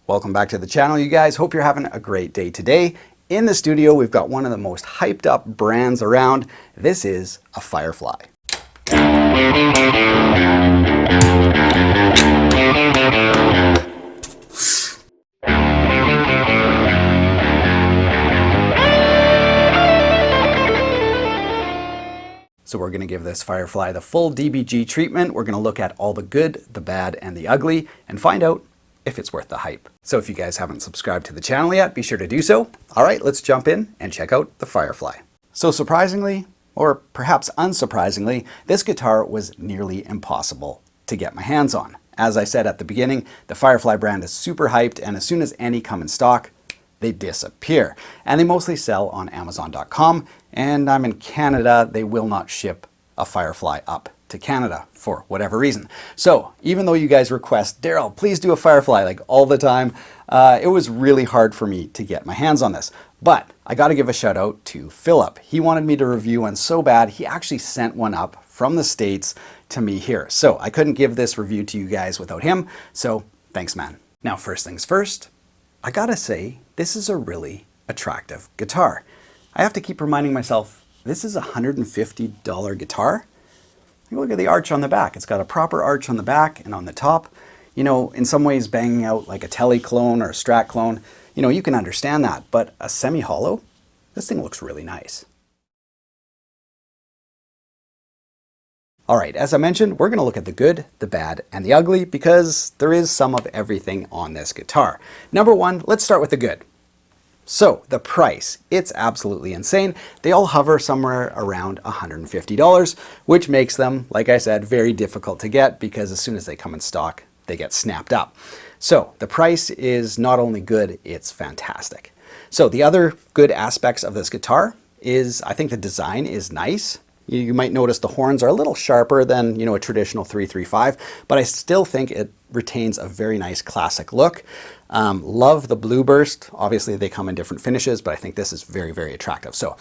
Welcome back to the channel, you guys. Hope you're having a great day today. In the studio, we've got one of the most hyped up brands around. This is a Firefly. So we're going to give this Firefly the full DBG treatment. We're going to look at all the good, the bad, and the ugly, and find out if it's worth the hype. So if you guys haven't subscribed to the channel yet, be sure to do so. All right, let's jump in and check out the Firefly. So surprisingly, or perhaps unsurprisingly, this guitar was nearly impossible to get my hands on. As I said at the beginning, the Firefly brand is super hyped, and as soon as any come in stock, they disappear. And they mostly sell on Amazon.com, and I'm in Canada, they will not ship a Firefly up to Canada for whatever reason. So even though you guys request, Darrell, please do a Firefly like all the time, it was really hard for me to get my hands on this. But I got to give a shout out to Philip. He wanted me to review one so bad, he actually sent one up from the States to me here. So I couldn't give this review to you guys without him. So thanks, man. Now, first things first, I gotta say, this is a really attractive guitar. I have to keep reminding myself, this is a $150 guitar. Look at the arch on the back. It's got a proper arch on the back and on the top. You know, in some ways banging out like a Tele clone or a Strat clone, you know, you can understand that, but a semi-hollow, this thing looks really nice. All right, as I mentioned, we're gonna look at the good, the bad, and the ugly because there is some of everything on this guitar. Number one, let's start with the good. So the price, it's absolutely insane. They all hover somewhere around $150, which makes them, like I said, very difficult to get because as soon as they come in stock, they get snapped up. So the price is not only good, it's fantastic. So the other good aspects of this guitar is, I think the design is nice. You might notice the horns are a little sharper than, you know, a traditional 335, but I still think it retains a very nice classic look. Love the blue burst. Obviously they come in different finishes, but I think this is very, very attractive. So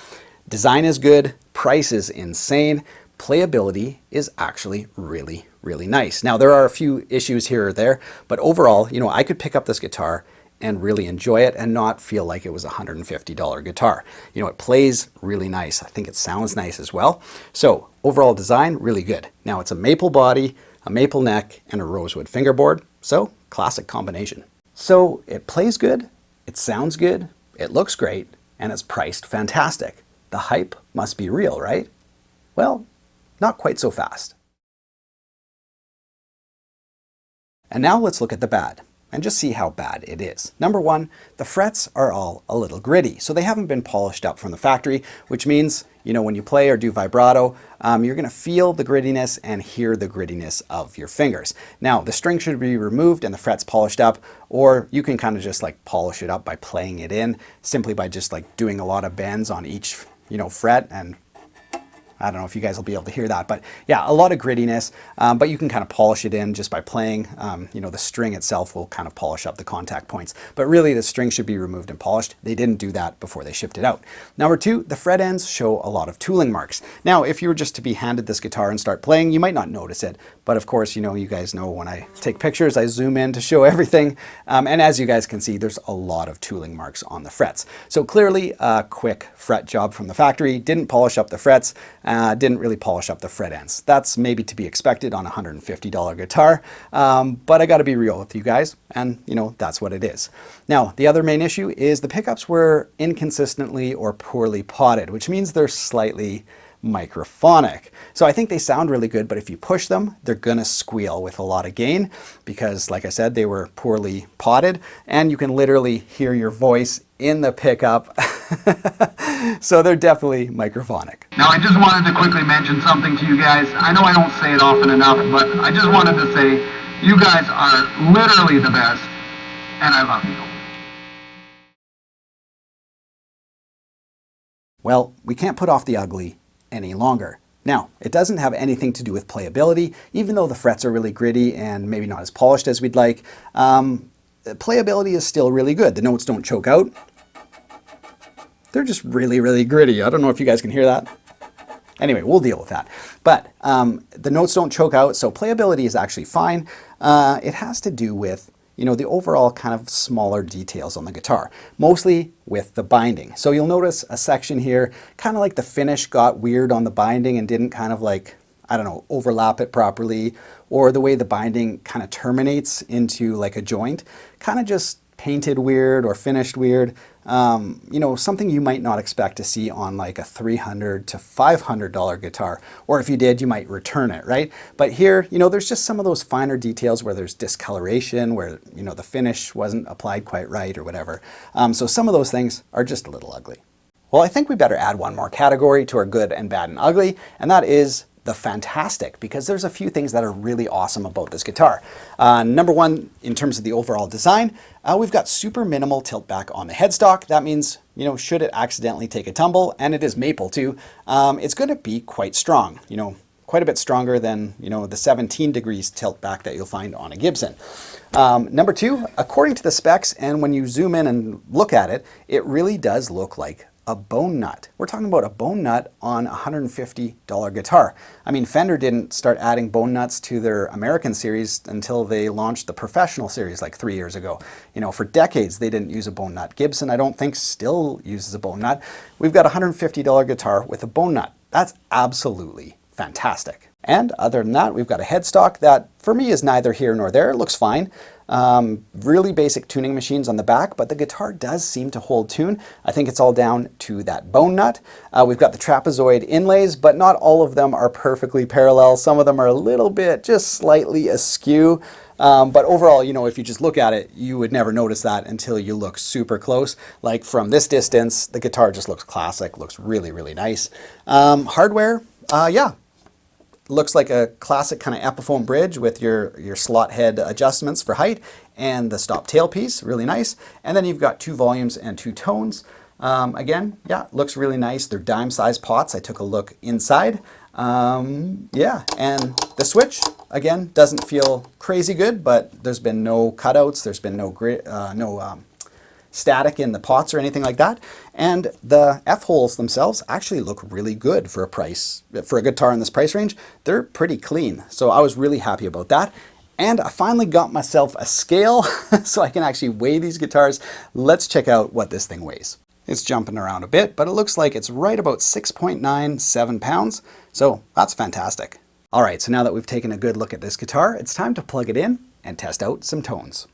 design is good, price is insane, playability is actually really, really nice. Now there are a few issues here or there, but overall, you know, I could pick up this guitar and really enjoy it and not feel like it was a $150 guitar. You know, it plays really nice. I think it sounds nice as well. So overall design, really good. Now it's a maple body, a maple neck, and a rosewood fingerboard. So classic combination. So it plays good, it sounds good, it looks great, and it's priced fantastic. The hype must be real, right? Well, not quite so fast. And now let's look at the bad and just see how bad it is. Number one, the frets are all a little gritty. So they haven't been polished up from the factory, which means, you know, when you play or do vibrato, you're gonna feel the grittiness and hear the grittiness of your fingers. Now, the string should be removed and the frets polished up, or you can kind of just like polish it up by playing it in, simply by just like doing a lot of bends on each, you know, fret, and I don't know if you guys will be able to hear that, but yeah, a lot of grittiness, but you can kind of polish it in just by playing. You know, the string itself will kind of polish up the contact points, but really the string should be removed and polished. They didn't do that before they shipped it out. Number two, the fret ends show a lot of tooling marks. Now, if you were just to be handed this guitar and start playing, you might not notice it, but of course, you know, you guys know when I take pictures, I zoom in to show everything. And as you guys can see, there's a lot of tooling marks on the frets. So clearly a quick fret job from the factory, didn't polish up the frets, didn't really polish up the fret ends. That's maybe to be expected on a $150 guitar, but I gotta be real with you guys, and you know, that's what it is. Now, the other main issue is the pickups were inconsistently or poorly potted, which means they're slightly microphonic. So I think they sound really good, but if you push them, they're gonna squeal with a lot of gain because, like I said, they were poorly potted, and you can literally hear your voice in the pickup. So they're definitely microphonic. Now I just wanted to quickly mention something to you guys. I know I don't say it often enough, but I just wanted to say you guys are literally the best, and I love you. Well, we can't put off the ugly any longer. Now, it doesn't have anything to do with playability, even though the frets are really gritty and maybe not as polished as we'd like. Playability is still really good. The notes don't choke out. They're just really, really gritty. I don't know if you guys can hear that. Anyway, we'll deal with that. But the notes don't choke out, so playability is actually fine. It has to do with, you know, the overall kind of smaller details on the guitar, mostly with the binding. So you'll notice a section here, kind of like the finish got weird on the binding and didn't kind of like, I don't know, overlap it properly, or the way the binding kind of terminates into like a joint, kind of just painted weird or finished weird. You know, something you might not expect to see on like a $300 to $500 guitar, or if you did, you might return it, right? But here, you know, there's just some of those finer details where there's discoloration, where, you know, the finish wasn't applied quite right or whatever. So some of those things are just a little ugly. Well, I think we better add one more category to our good and bad and ugly, and that is the fantastic, because there's a few things that are really awesome about this guitar. Number one, in terms of the overall design, we've got super minimal tilt back on the headstock. That means, you know, should it accidentally take a tumble, and it is maple too, it's going to be quite strong, you know, quite a bit stronger than, you know, the 17 degrees tilt back that you'll find on a Gibson. Number two, according to the specs, and when you zoom in and look at it, it really does look like a bone nut. We're talking about a bone nut on a $150 guitar. I mean, Fender didn't start adding bone nuts to their American series until they launched the professional series like 3 years ago. You know, for decades they didn't use a bone nut. Gibson, I don't think, still uses a bone nut. We've got a $150 guitar with a bone nut. That's absolutely fantastic. And other than that, we've got a headstock that for me is neither here nor there. It looks fine. Really basic tuning machines on the back, but the guitar does seem to hold tune. I think it's all down to that bone nut. We've got the trapezoid inlays, but not all of them are perfectly parallel. Some of them are a little bit, just slightly askew. But overall, you know, if you just look at it, you would never notice that until you look super close. Like from this distance, the guitar just looks classic, looks really, really nice. Hardware, yeah. Looks like a classic kind of Epiphone bridge with your slot head adjustments for height and the stop tailpiece, really nice. And then you've got 2 volumes and 2 tones. Again, yeah, looks really nice. They're dime size pots. I took a look inside. Yeah, and the switch, again, doesn't feel crazy good, but there's been no cutouts. There's been no static in the pots or anything like that. And the F-holes themselves actually look really good for a price, for a guitar in this price range. They're pretty clean. So I was really happy about that. And I finally got myself a scale so I can actually weigh these guitars. Let's check out what this thing weighs. It's jumping around a bit, but it looks like it's right about 6.97 pounds. So that's fantastic. All right, so now that we've taken a good look at this guitar, it's time to plug it in and test out some tones.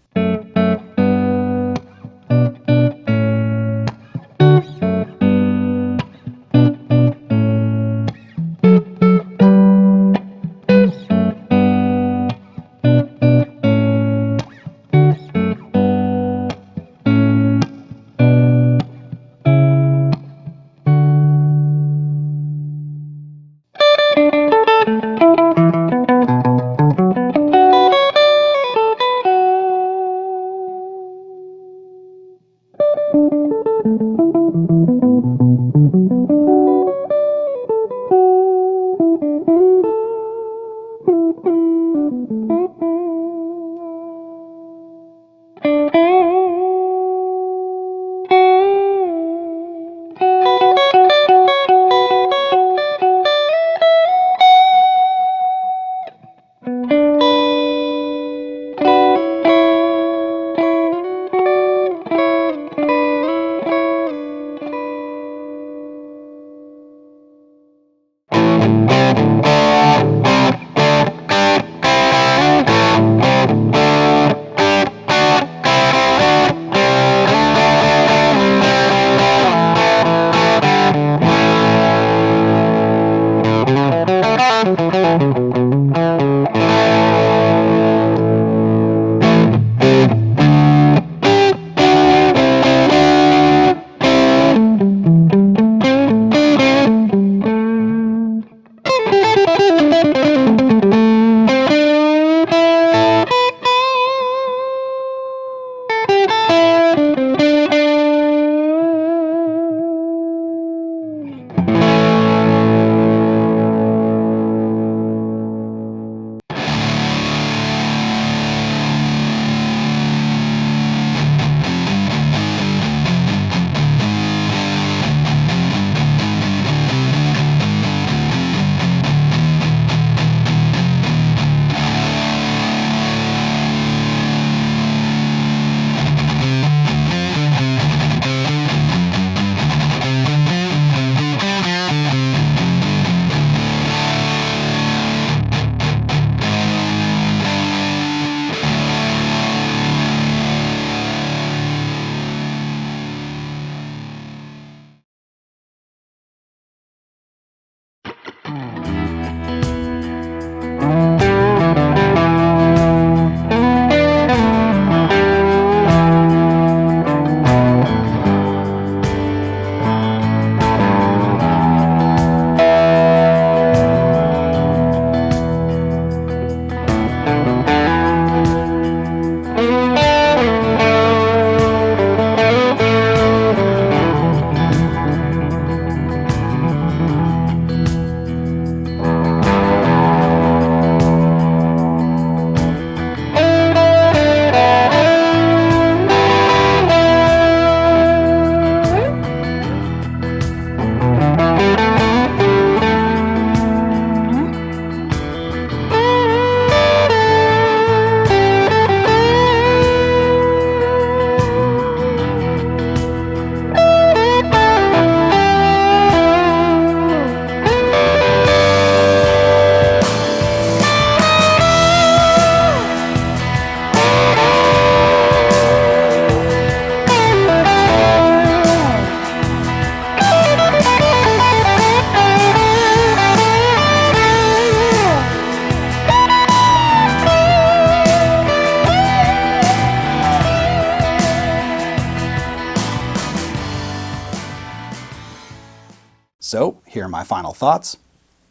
So here are my final thoughts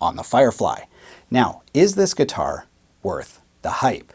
on the Firefly. Now, is this guitar worth the hype?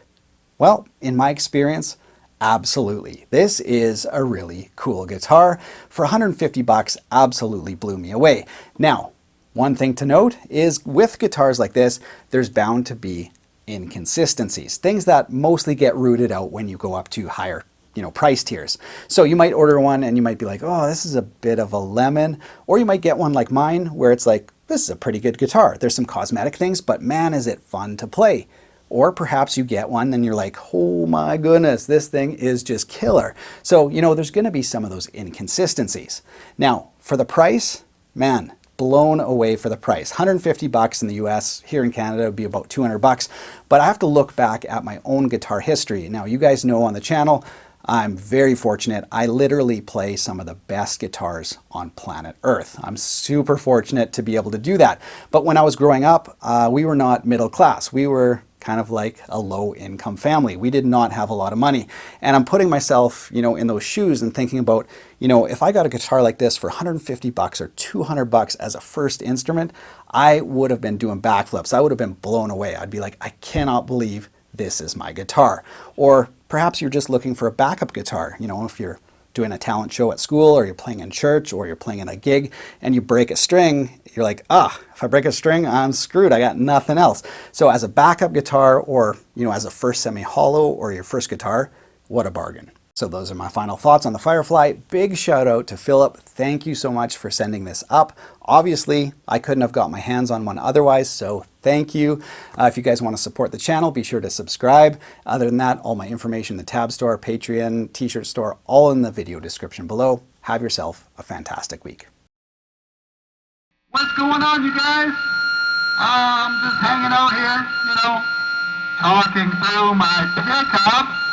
Well, in my experience, absolutely. This is a really cool guitar. For 150 bucks, absolutely blew me away. Now, one thing to note is with guitars like this, there's bound to be inconsistencies, things that mostly get rooted out when you go up to higher price tiers. So you might order one and you might be like, oh, this is a bit of a lemon. Or you might get one like mine where it's like, this is a pretty good guitar. There's some cosmetic things, but man, is it fun to play. Or perhaps you get one and you're like, oh my goodness, this thing is just killer. So, there's going to be some of those inconsistencies. Now, for the price, man, blown away for the price. 150 bucks in the US. Here in Canada, it would be about 200 bucks. But I have to look back at my own guitar history. Now, you guys know on the channel, I'm very fortunate. I literally play some of the best guitars on planet Earth. I'm super fortunate to be able to do that. But when I was growing up, we were not middle class. We were kind of like a low income family. We did not have a lot of money. And I'm putting myself, in those shoes and thinking about, if I got a guitar like this for 150 bucks or 200 bucks as a first instrument, I would have been doing backflips. I would have been blown away. I'd be like, I cannot believe this is my guitar. Or perhaps you're just looking for a backup guitar. If you're doing a talent show at school, or you're playing in church, or you're playing in a gig and you break a string, you're like, if I break a string, I'm screwed. I got nothing else. So as a backup guitar, or as a first semi-hollow or your first guitar, what a bargain. So those are my final thoughts on the Firefly. Big shout out to Philip. Thank you so much for sending this up. Obviously, I couldn't have got my hands on one otherwise, so thank you. If you guys want to support the channel, be sure to subscribe. Other than that, all my information, the tab store, Patreon, t-shirt store, all in the video description below. Have yourself a fantastic week. What's going on, you guys? I'm just hanging out here, talking through my pickups.